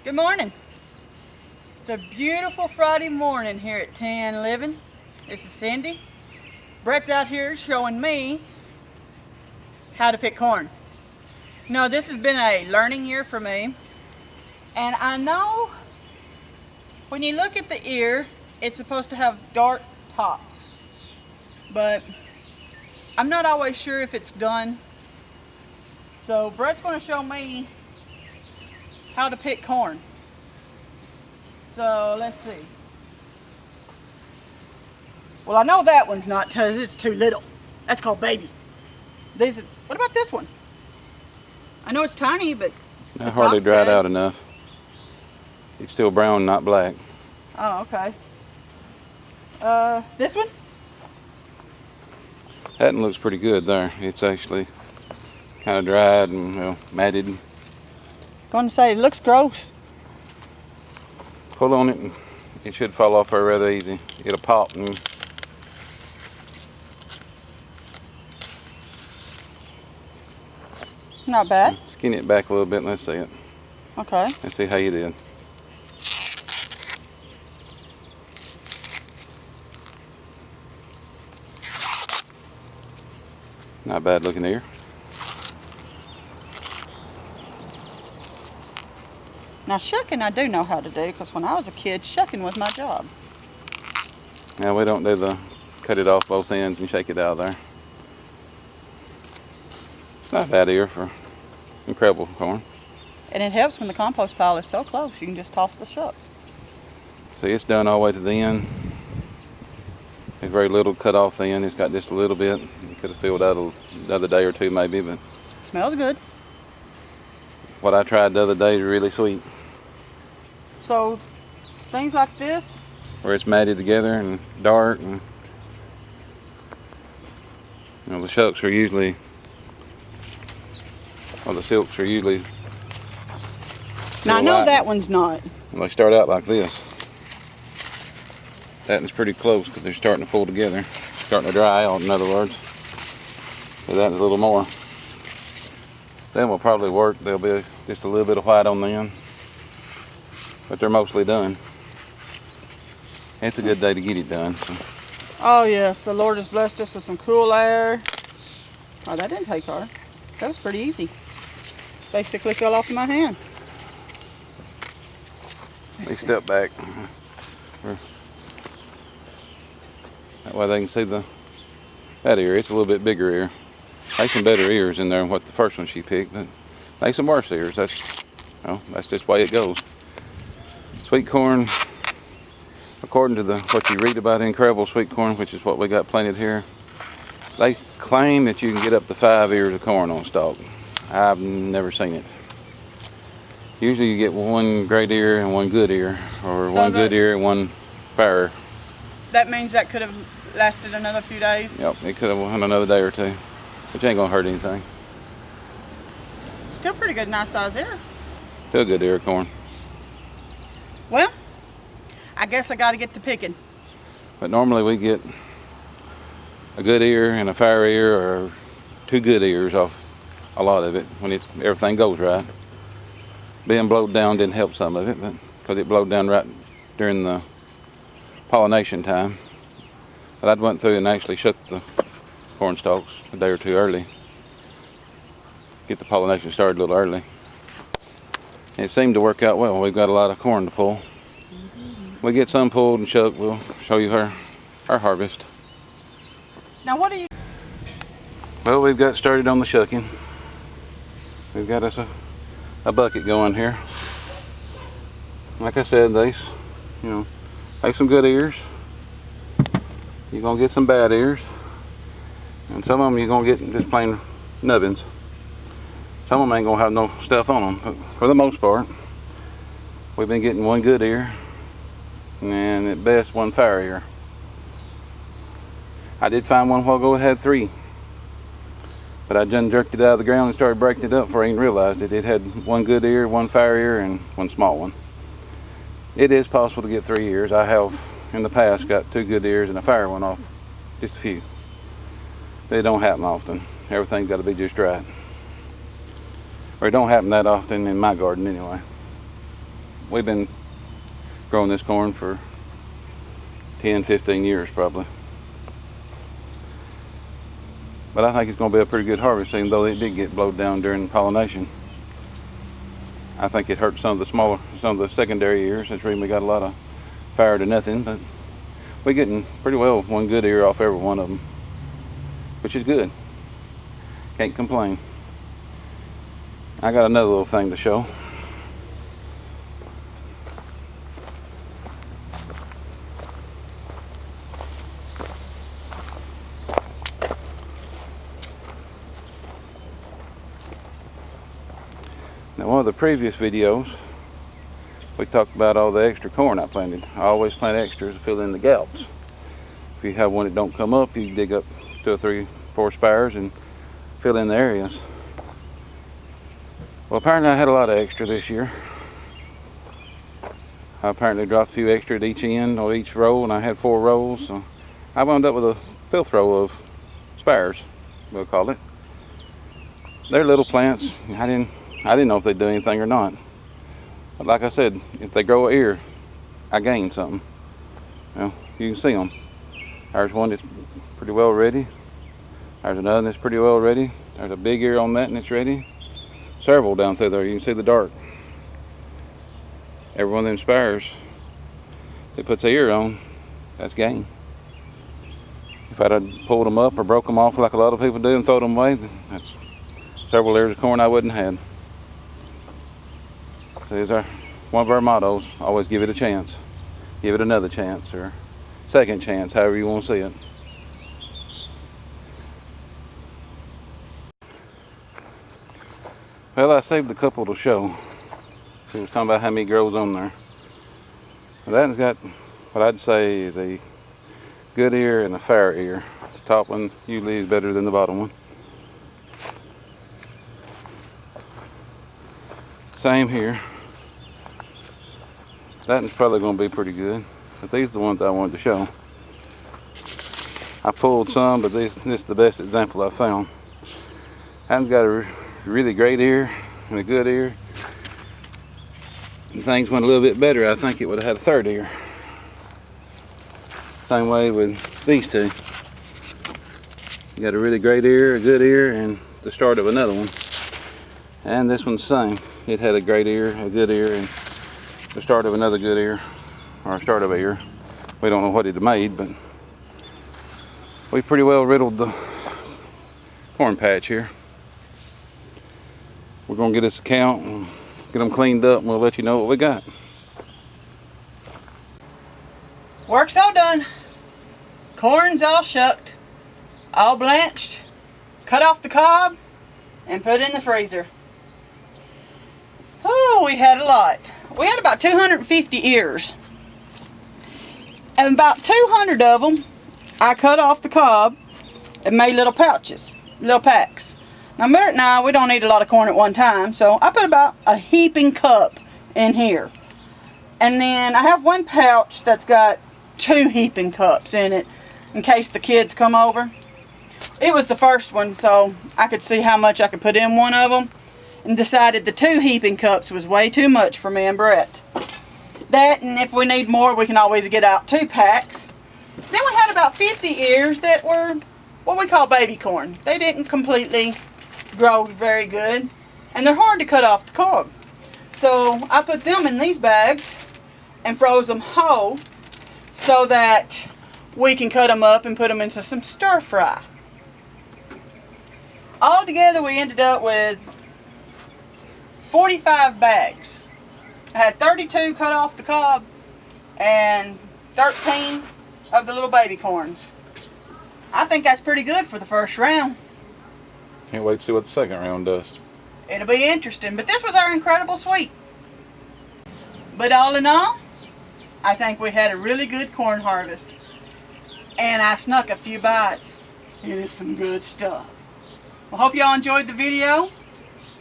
Good morning. It's a beautiful Friday morning here at 10 Living. This is Cindy. Brett's out here showing me how to pick corn. No, this has been a learning year for me. And I know when you look at the ear, it's supposed to have dark tops. But I'm not always sure if it's done. So Brett's going to show me how to pick corn. So let's see. Well, I know that one's not because it's too little. That's called baby. What about this one? I know it's tiny, but I hardly dried out enough. It's still brown, not black. Oh, okay. This one? That one looks pretty good there. It's actually kind of dried and matted. Going to say it looks gross. Pull on it and it should fall off there rather easy. It'll pop and Not bad. skin it back a little bit and let's see it. Okay. Let's see how you did. Not bad looking ear. Now shucking I do know how to do because when I was a kid, shucking was my job. Now we don't do the cut it off both ends and shake it out there. Not a bad ear for incredible corn. And it helps when the compost pile is so close, you can just toss the shucks. See, it's done all the way to the end. There's very little cut off the end. It's got just a little bit. You could have filled out another day or two maybe, but Smells good. what I tried the other day is really sweet. So things like this, Where it's matted together and dark, and the shucks are usually, or the silks are usually. now I know light. that one's not. Well, they start out like this. That one's pretty close because they're starting to pull together, starting to dry out. In other words, so that's a little more. Then will probably work. There'll be just a little bit of white on the end, but they're mostly done. It's a good day to get it done. So. Oh yes, the Lord has blessed us with some cool air. Oh, that didn't take hard. That was pretty easy. Basically fell off in my hand. They step back. That way they can see that ear. It's a little bit bigger ear. There's some better ears in there than what the first one she picked, but there's some worse ears. That's just the way it goes. Sweet corn, according to what you read about incredible sweet corn, which is what we got planted here, they claim that you can get up to 5 ears of corn on a stalk. I've never seen it. Usually you get one great ear and one good ear, or So one good ear and one fair. That means that could have lasted another few days. Yep, it could have won another day or two, which ain't gonna hurt anything. Still pretty good, nice size ear. Still a good ear of corn. Well, I guess I got to get to picking. But normally we get a good ear and a fair ear, or 2 good ears off a lot of it when everything goes right. Being blowed down didn't help some of it, but because it blowed down right during the pollination time. But I went through and actually shook the corn stalks a day or two early. Get the pollination started a little early. And it seemed to work out well. We've got a lot of corn to pull. We get some pulled and shucked. We'll show you our harvest. Now what do you... Well, we've got started on the shucking. We've got us a bucket going here. Like I said, there's some good ears. You're gonna get some bad ears, and some of them you're gonna get just plain nubbins. Some of them ain't gonna have no stuff on them, but for the most part, we've been getting one good ear, and at best one fair ear. I did find one while ago that had 3, but I just jerked it out of the ground and started breaking it up before I even realized it. It had one good ear, one fair ear, and one small one. It is possible to get 3 ears. I have in the past got 2 good ears and a fair one off just a few. They don't happen often. Everything's got to be just right. Or it don't happen that often in my garden anyway. we've been growing this corn for 10, 15 years probably. But I think it's going to be a pretty good harvest, even though it did get blowed down during pollination. I think it hurt some of the secondary ears. That's the reason we got a lot of fire to nothing, but we're getting pretty well one good ear off every one of them, which is good. Can't complain. I got another little thing to show. Now, one of the previous videos, we talked about all the extra corn I planted. I always plant extras to fill in the gaps. If you have one that don't come up, you dig up 2 or 3, 4 spires and fill in the areas. Well, apparently I had a lot of extra this year. I apparently dropped a few extra at each end or each row, and I had 4 rows. So I wound up with a 5th row of spires, we'll call it. They're little plants. I didn't know if they'd do anything or not. But like I said, if they grow an ear, I gain something. Well, you can see them. There's one that's pretty well ready. There's another that's pretty well ready. There's a big ear on that and it's ready. Several down through there. You can see the dark. Every one of them spires that puts an ear on, that's gain. If I'd have pulled them up or broke them off like a lot of people do and throw them away, that's several ears of corn I wouldn't have had. So here's one of our mottos: always give it a chance. Give it another chance, or second chance, however you want to see it. Well, I saved a couple to show. It was talking about how many grows on there. Well, that one's got what I'd say is a good ear and a fair ear. The top one usually is better than the bottom one. Same here. That one's probably going to be pretty good. But these are the ones I wanted to show. I pulled some, but this is the best example I found. That one's got a really great ear and a good ear. If things went a little bit better, I think it would have had a 3rd ear. Same way with these two. You got a really great ear, a good ear, and the start of another one. And this one's the same. It had a great ear, a good ear, and the start of another good ear, or a start of an ear. We don't know what it made, but we pretty well riddled the corn patch here. We're going to get us a count and get them cleaned up, and we'll let you know what we got. Work's all done. Corn's all shucked, all blanched, cut off the cob, and put in the freezer. Oh, we had a lot. We had about 250 ears. And about 200 of them, I cut off the cob and made little pouches, little packs. Now, Merritt and I, we don't eat a lot of corn at one time, so I put about a heaping cup in here. And then I have one pouch that's got 2 heaping cups in it, in case the kids come over. It was the first one, so I could see how much I could put in one of them, and decided the 2 heaping cups was way too much for me and Brett. That, and if we need more, we can always get out 2 packs. Then we had about 50 ears that were what we call baby corn. They didn't completely grow very good, and they're hard to cut off the cob. So I put them in these bags and froze them whole so that we can cut them up and put them into some stir fry. Altogether, we ended up with 45 bags. I had 32 cut off the cob and 13 of the little baby corns. I think that's pretty good for the first round. Can't wait to see what the second round does. It'll be interesting, but this was our incredible sweet. But all in all, I think we had a really good corn harvest. And I snuck a few bites. It is some good stuff. Well, hope y'all enjoyed the video.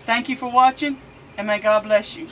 Thank you for watching, and may God bless you.